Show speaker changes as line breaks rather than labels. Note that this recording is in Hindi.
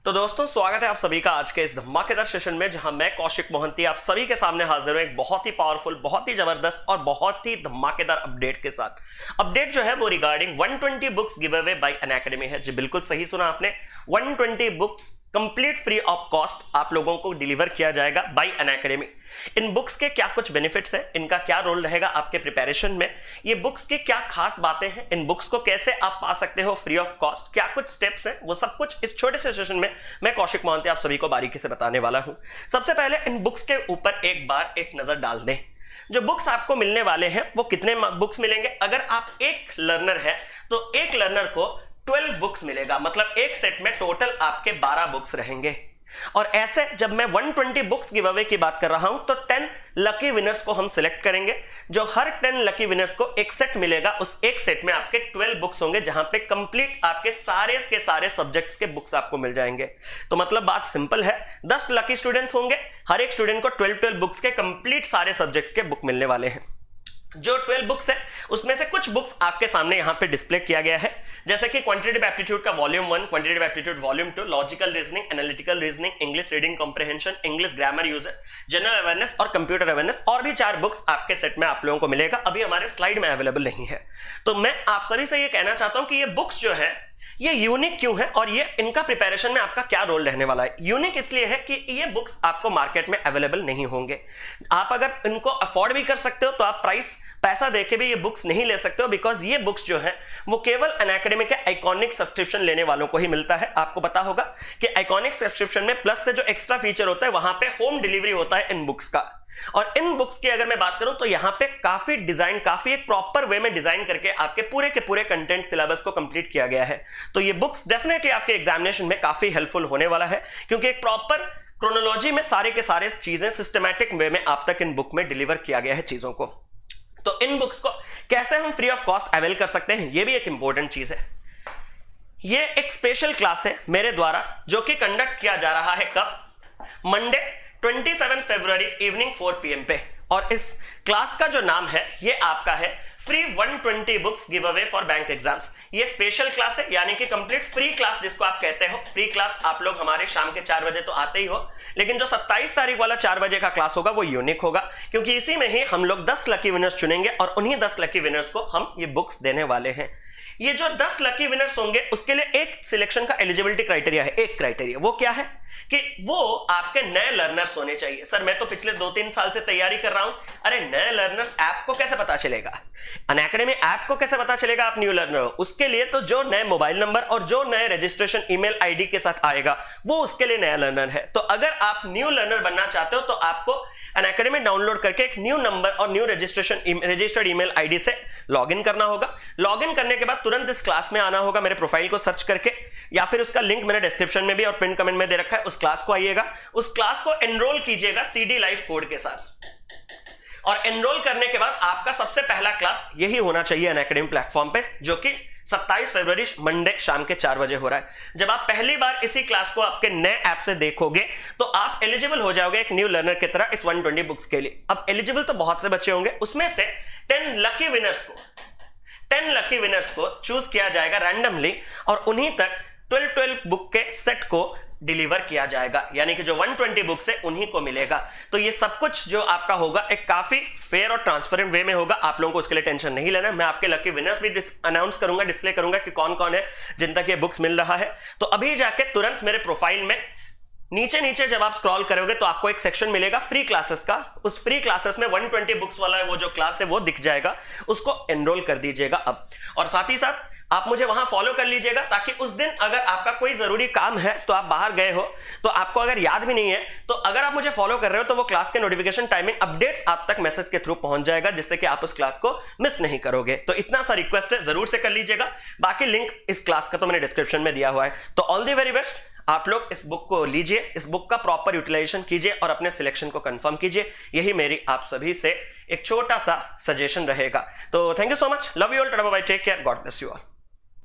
तो दोस्तों स्वागत है आप सभी का आज के इस धमाकेदार सेशन में, जहां मैं कौशिक मोहंती आप सभी के सामने हाजिर हूं एक बहुत ही पावरफुल, बहुत ही जबरदस्त और बहुत ही धमाकेदार अपडेट के साथ। अपडेट जो है वो regarding 120 books give away by Unacademy है। जी बिल्कुल सही सुना आपने, 120 books complete free of cost आप लोगों को डिलीवर किया जाएगा बाय अनअकैडमी। इन बुक्स के क्या कुछ बेनिफिट्स हैं, इनका क्या रोल रहेगा आपके प्रिपरेशन में, ये बुक्स की क्या खास बातें हैं, इन बुक्स को कैसे आप पा सकते हो फ्री ऑफ कॉस्ट, क्या कुछ स्टेप्स हैं, वो सब कुछ इस छोटे से सेशन में मैं कौशिक मोहंती आप सभी को बारीकी से बताने वाला हूं। सबसे पहले इन बुक्स के ऊपर एक बार एक नजर डाल दें। जो बुक्स आपको मिलने वाले हैं वो कितने बुक्स मिलेंगे। अगर आप एक लर्नर है तो एक लर्नर को 12 बुक्स मिलेगा, मतलब एक सेट में टोटल आपके 12 बुक्स रहेंगे। और ऐसे जब मैं 120 बुक्स गिव अवे की बात कर रहा हूं तो 10 लकी विनर्स को हम सिलेक्ट करेंगे। जो हर 10 लकी विनर्स को एक सेट मिलेगा, उस एक सेट में आपके 12 बुक्स होंगे, जहां पे कंप्लीट आपके सारे के सारे सब्जेक्ट्स के बुक्स आपको मिल जाएंगे। तो मतलब बात सिंपल है, 10 लकी स्टूडेंट्स होंगे, हर एक स्टूडेंट को 12 बुक्स के कंप्लीट सारे सब्जेक्ट्स के बुक मिलने वाले हैं। जो 12 बुक्स है उसमें से कुछ बुक्स आपके सामने यहां पे डिस्प्ले किया गया है, जैसे कि क्वांटिटेटिव एप्टीट्यूड का volume 1, quantitative aptitude volume 2, logical reasoning, analytical reasoning, English reading comprehension, English grammar uses, general awareness और कंप्यूटर अवेयरनेस, और भी 4 बुक्स आपके सेट में आप लोगों को मिलेगा। अभी हमारे स्लाइड में अवेलेबल नहीं है। तो मैं आप सभी से ये कहना चाहता हूं कि ये बुक्स जो है ये यूनिक क्यों है और ये इनका प्रिपरेशन में आपका क्या रोल रहने वाला है। यूनिक इसलिए है कि ये बुक्स आपको मार्केट में अवेलेबल नहीं होंगे। आप अगर इनको अफोर्ड भी कर सकते हो तो आप पैसा देके भी ये बुक्स नहीं ले सकते हो, बिकॉज ये बुक्स जो है वो केवल अनअकैडमी के आइकॉनिक सब्सक्रिप्शन लेने वालों को ही मिलता है। आपको पता होगा कि आइकॉनिक सब्सक्रिप्शन में प्लस से जो एक्स्ट्रा फीचर होता है वहां पे होम डिलीवरी होता है इन बुक्स का। और इन बुक्स की अगर मैं बात करूं तो यहां पे काफी एक प्रॉपर वे में डिजाइन करके आपके पूरे के पूरे कंटेंट सिलेबस को कंप्लीट किया गया है। तो ये बुक्स डेफिनेटली आपके एग्जामिनेशन में काफी हेल्पफुल होने वाला है, क्योंकि एक प्रॉपर क्रोनोलॉजी में सारे के सारे चीजें सिस्टमैटिक वे में आप तक इन बुक में डिलीवर किया गया है चीजों को। तो इन बुक्स को कैसे हम फ्री ऑफ कॉस्ट अवेल कर सकते हैं, ये भी एक इंपॉर्टेंट चीज है। ये एक स्पेशल क्लास है मेरे द्वारा जो कि कंडक्ट किया जा रहा है कब, मंडे 27 फरवरी इवनिंग 4 PM पे। और इस क्लास का जो नाम है ये आपका है free 120 books give away for bank exams. ये स्पेशल क्लास है, यानी कि कंप्लीट फ्री क्लास जिसको आप कहते हो। फ्री क्लास आप लोग हमारे शाम के 4 बजे तो आते ही हो, लेकिन जो 27 तारीख वाला 4 बजे का क्लास होगा वो यूनिक होगा, क्योंकि इसी में ही हम लोग 10 लकी विनर्स चुनेंगे और उन्हीं 10 लकी विनर्स को हम ये बुक्स देने वाले हैं। ये जो 10 लकी विनर्स होंगे उसके लिए एक सिलेक्शन का एलिजिबिलिटी क्राइटेरिया है। एक क्राइटेरिया वो क्या है कि वो आपके नए लर्नर्स होने चाहिए। सर मैं तो पिछले 2-3 साल से तैयारी कर रहा हूं। अरे नए लर्नर्स ऐप को कैसे पता चलेगा, अनअकैडमी ऐप को कैसे पता चलेगा आप न्यू लर्नर हो। उसके लिए तो जो नए मोबाइल नंबर और जो नए रजिस्ट्रेशन ईमेल आईडी के साथ आएगा वो उसके लिए नया लर्नर है। तो अगर आप न्यू लर्नर बनना चाहते हो तो आपको अनअकैडमी डाउनलोड करके एक न्यू नंबर और न्यू रजिस्टर्ड ईमेल आईडी से लॉगिन करना होगा। लॉगिन करने के बाद तुरंत इस क्लास में आना होगा, मेरे प्रोफाइल को सर्च करके, या फिर उसका लिंक मैंने डिस्क्रिप्शन में भी और पिन कमेंट में दे रखा है, उस क्लास को आइएगा, उस क्लास को एनरोल कीजिएगा CD लाइव कोड के साथ। और एनरोल करने के बाद आपका सबसे पहला क्लास यही होना चाहिए अनअकैडमी प्लेटफॉर्म पे, जो कि 27 फरवरी मंडे शाम के 4 बजे हो रहा है। जब आप पहली बार इसी क्लास को आपके नए ऐप से देखोगे तो आप एलिजिबल हो जाओगे एक न्यू लर्नर की तरह इस 120 बुक्स के लिए। अब एलिजिबल तो बहुत से बच्चे होंगे, उसमें से 10 लकी विनर्स को चूज किया जाएगा रैंडमली और उन्हीं तक 12 बुक के सेट को डिलीवर किया जाएगा, यानी कि जो 120 बुक्स है उन्हीं को मिलेगा। तो ये सब कुछ जो आपका होगा एक काफी फेयर और ट्रांसपेरेंट वे में होगा। आप लोगों को उसके लिए टेंशन नहीं लेना। मैं आपके लकी विनर्स भी अनाउंस करूंगा, डिस्प्ले करूंगा कि कौन कौन है जिन तक ये बुक्स मिल रहा है। तो अभी जाके तुरंत मेरे प्रोफाइल में नीचे जब आप स्क्रॉल करोगे तो आपको एक सेक्शन मिलेगा फ्री क्लासेस का। उस फ्री क्लासेस में 120 बुक्स वाला वो जो क्लास है वो दिख जाएगा, उसको एनरोल कर दीजिएगा अब। और साथ ही साथ आप मुझे वहां फॉलो कर लीजिएगा, ताकि उस दिन अगर आपका कोई जरूरी काम है तो आप बाहर गए हो तो आपको अगर याद भी नहीं है तो अगर आप मुझे फॉलो कर रहे हो तो वो क्लास के नोटिफिकेशन टाइमिंग अपडेट्स आप तक मैसेज के थ्रू पहुंच जाएगा, जिससे कि आप उस क्लास को मिस नहीं करोगे। तो इतना सा रिक्वेस्ट है, जरूर से कर लीजिएगा। बाकी लिंक इस क्लास का तो मैंने डिस्क्रिप्शन में दिया हुआ है। तो ऑल द वेरी बेस्ट, आप लोग इस बुक को लीजिए, इस बुक का प्रॉपर यूटिलाइजेशन कीजिए और अपने सिलेक्शन को कंफर्म कीजिए। यही मेरी आप सभी से एक छोटा सा सजेशन रहेगा। तो thank you so much, love you all, tata bye bye, take care, God bless you all.